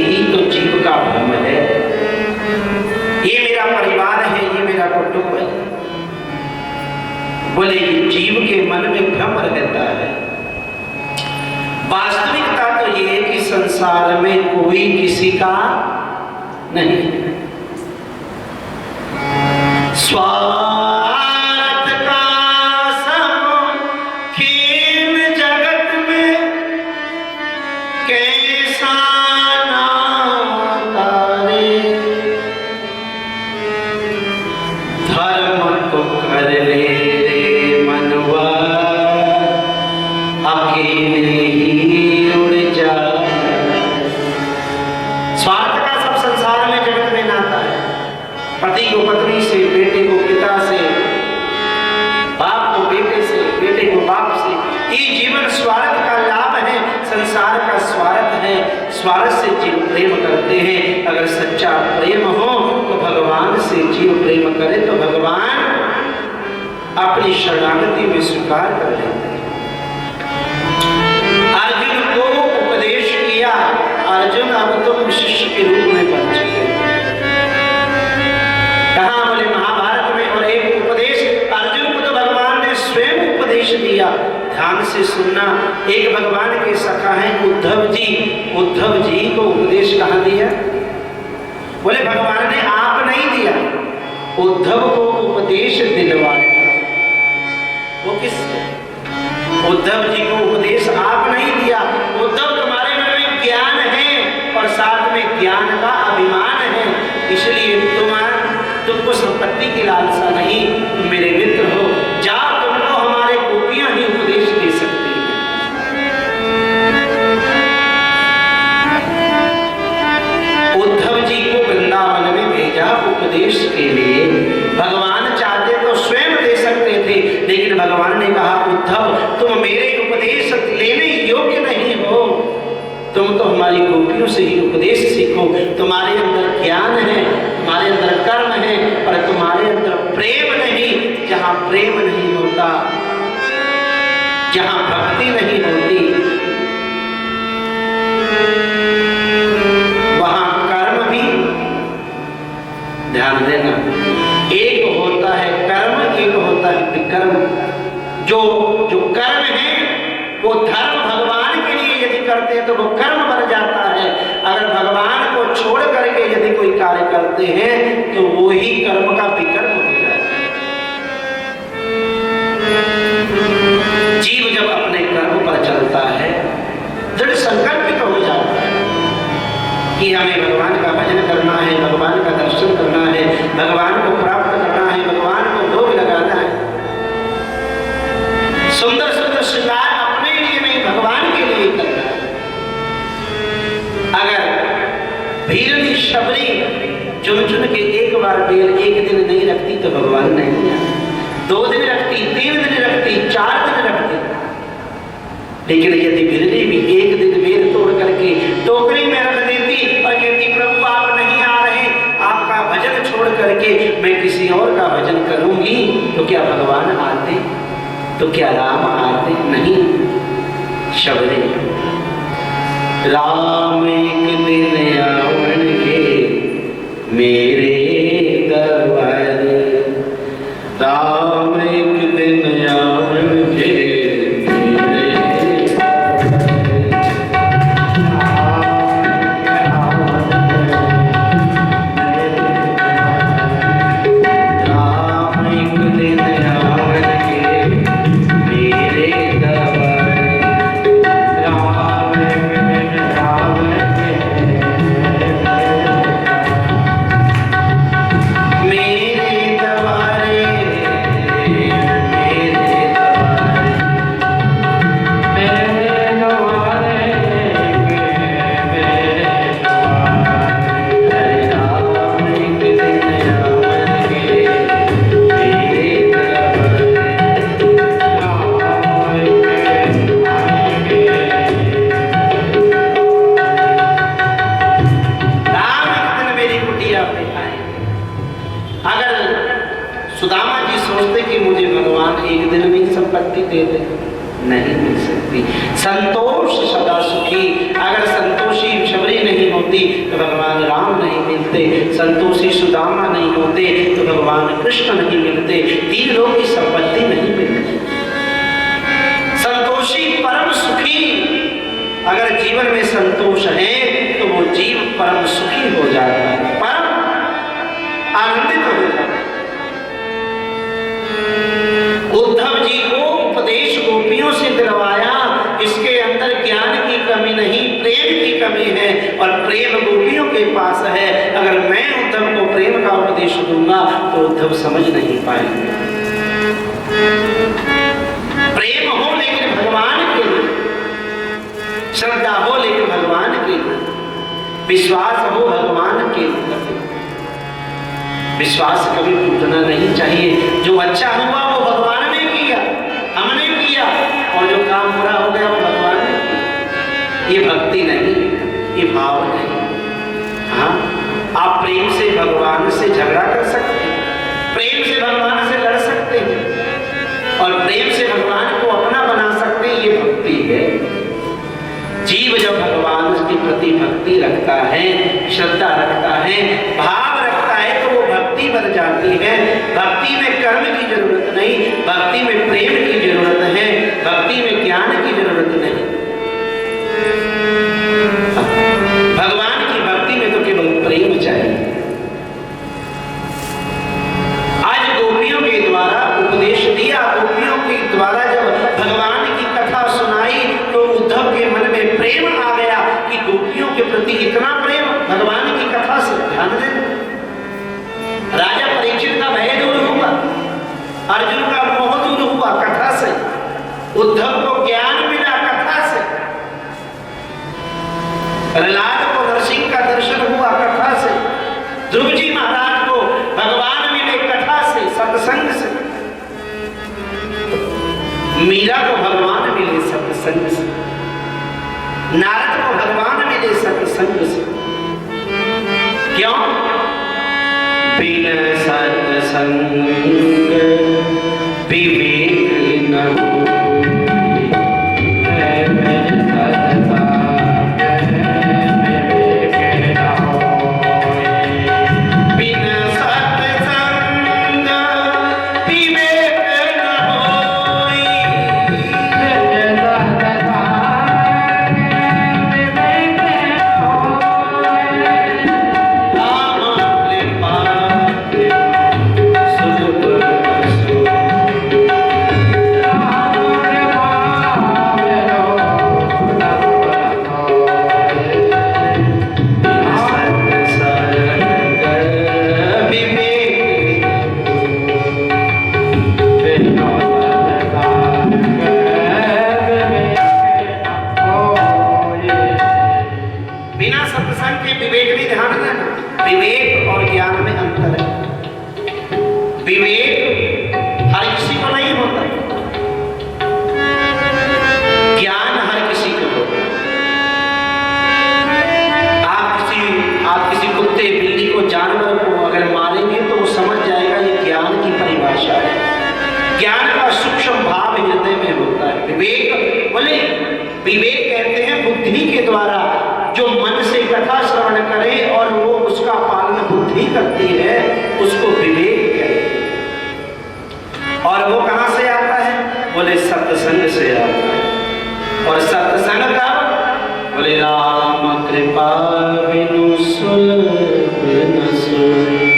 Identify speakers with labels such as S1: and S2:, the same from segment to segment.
S1: यही तो जीव का भ्रम है। ये मेरा परिवार है, ये मेरा कुटुंब है। बोले जीव के मन में भ्रम रहता है। वास्तविकता तो ये है कि संसार में कोई किसी का नहीं। स्वार्थ का सब खेल जगत में कैसा नाता रे, धर्म तो कर ले रे मनवा, अकेले ही उड़ जा। स्वार्थ का सब संसार में जगत में नाता है। पति को पत्नी से, बेटे को पिता से, बाप को बेटे से, बेटे को बाप से। ये जीवन स्वार्थ का लाभ है, संसार का स्वार्थ है। स्वार्थ से जीव प्रेम करते हैं। अगर सच्चा प्रेम हो तो भगवान से जीव प्रेम करे तो भगवान अपनी शरणागति में स्वीकार कर लेते हैं। अर्जुन को उपदेश किया, अर्जुन अब तुम शिष्य के रूप में बन चुके। कहा बोले महाभारत में। और एक उपदेश अर्जुन को तो भगवान ने स्वयं उपदेश दिया। ध्यान से सुनना। एक भगवान के सखा हैं उद्धव जी। उद्धव जी को उपदेश कहाँ दिया? बोले भगवान ने आप नहीं दिया, उद्धव को उपदेश दिलवाया। वो किसको? उद्धव जी को उपदेश आप नहीं दिया। उद्धव तुम्हारे मन में ज्ञान है और साथ में ज्ञान का अभिमान है, इसलिए तुमको संपत्ति की लालसा नहीं। तुम मेरे मित्र हो, जाओ तुमको हमारे गोपियां ही उपदेश दे सकती हैं। उद्धव जी को वृंदावन में भेजा उपदेश के लिए। भगवान चाहते तो स्वयं दे सकते थे, लेकिन भगवान ने कहा उद्धव तुम मेरे उपदेश लेने योग्य नहीं हो, तुम तो हमारी गोपियों से ही उपदेश सीखो। तुम्हारे अंदर ज्ञान है, तुम्हारे अंदर कर्म है, पर तुम्हारे अंदर प्रेम नहीं। जहां प्रेम नहीं होता, जहां भक्ति नहीं होती, वहां कर्म भी, ध्यान देना, एक होता है कर्म, एक होता है विकर्म। जो कर्म है वो धर्म भगवान के लिए यदि करते हैं तो वो कर्म बन जाता है। अगर भगवान को छोड़ करके यदि कोई कार्य करते हैं तो वो ही कर्म का विकर्म हो जाता है। जीव जब अपने कर्म पर चलता है, दृढ़ संकल्पित हो जाता है कि हमें भगवान का भजन करना है, भगवान का दर्शन करना है, भगवान को प्राप्त करना है, भगवान को भोग लगाना है। सुंदर सुंदर श्रृंगार अपने लिए नहीं, भगवान के लिए करना है। अगर भीरनी शबरी चुन चुन के एक बार बेल एक दिन नहीं रखती तो भगवान नहीं आता। 2 दिन रखती, 3 दिन रखती, 4 दिन रखती, लेकिन यदि भीरनी भी एक दिन बेल तोड़ करके टोकरी में रख देती और कहती प्रभु आप नहीं आ रहे, आपका भजन छोड़ करके मैं किसी और का भजन करूंगी, तो क्या भगवान आते? तो क्या राम आते? नहीं। शबरी राम एक दिन आउणगे मेरे दरबार, राम एक दिन आउणगे नहीं मिल सकती। संतोष सदा सुखी, अगर संतोषी शबरी नहीं होती होती तो भगवान राम नहीं मिलते, संतोषी सुदामा नहीं होते तो भगवान कृष्ण नहीं मिलते, तीन लोग की संपत्ति नहीं मिलती। संतोषी परम सुखी, अगर जीवन में संतोष है तो वो जीव परम सुखी हो जाता है, परम आनंदित हो जाता है। उद्धव जी को उपदेश गोपियों से दिलवाया, इसके अंदर ज्ञान की कमी नहीं, प्रेम की कमी है, और प्रेम गोपियों के पास है। अगर मैं उद्धव को प्रेम का उपदेश दूंगा तो उद्धव समझ नहीं पाएंगे। प्रेम हो लेकिन भगवान के लिए, श्रद्धा हो लेकिन भगवान के लिए, विश्वास हो भगवान के लिए। विश्वास कभी टूटना नहीं चाहिए। जो अच्छा हुआ वो भगवान ने किया, हमने किया, और जो काम बुरा हो गया वो भगवान ने किया। ये भक्ति नहीं, ये भाव नहीं। हाँ, आप प्रेम से भगवान से झगड़ा कर सकते हैं, प्रेम से भगवान से लड़ सकते हैं, और प्रेम से भगवान को अपना बना सकते हैं। ये भक्ति है। जीव जब भगवान के प्रति भक्ति रखता है, श्रद्धा रखता है, भाव रखता है, तो वो भक्ति बन जाती है। भक्ति में कर्म की जरूरत नहीं, भक्ति में प्रेम की जरूरत है, भक्ति में ज्ञान की जरूरत नहीं। भगवान की भक्ति में तो केवल प्रेम चाहिए। आज गोपियों के द्वारा उपदेश दिया, गोपियों के द्वारा जब भगवान की कथा सुनाई तो उद्धव के मन में प्रेम आ गया कि गोपियों के प्रति इतना प्रेम, भगवान की कथा से ध्यान देना। राजा परीक्षित का भय दूर हुआ, अर्जुन का मोह दूर हुआ कथा से, उद्धव को ज्ञान मिला कथा से, प्रहलाद को नरसिंह का दर्शन हुआ कथा से, ध्रुव जी महाराज को भगवान मिले कथा से, सत्संग से, मीरा को भगवान मिले सत्संग से, नारद को भगवान मिले सत्संग से। क्यों? बिन सत्संग विवेक न होए, करती है उसको विवेक कहते हैं। और वो कहां से आता है? बोले सत्संग से आता है। और सत्संग का बोले राम कृपा बिनु सुलभ न सोई।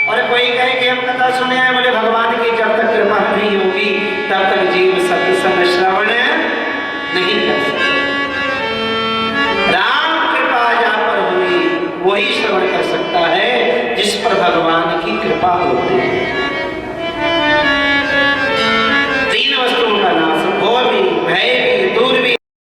S1: और कोई कहे कि हम कथा सुने हैं, बोले भगवान की जब तक कृपा नहीं होगी तब तक जीव सत्संग श्रवण नहीं कर सकते। राम कृपा जहां पर हुई वही श्रवण कर सकता है जिस पर भगवान की कृपा होती है।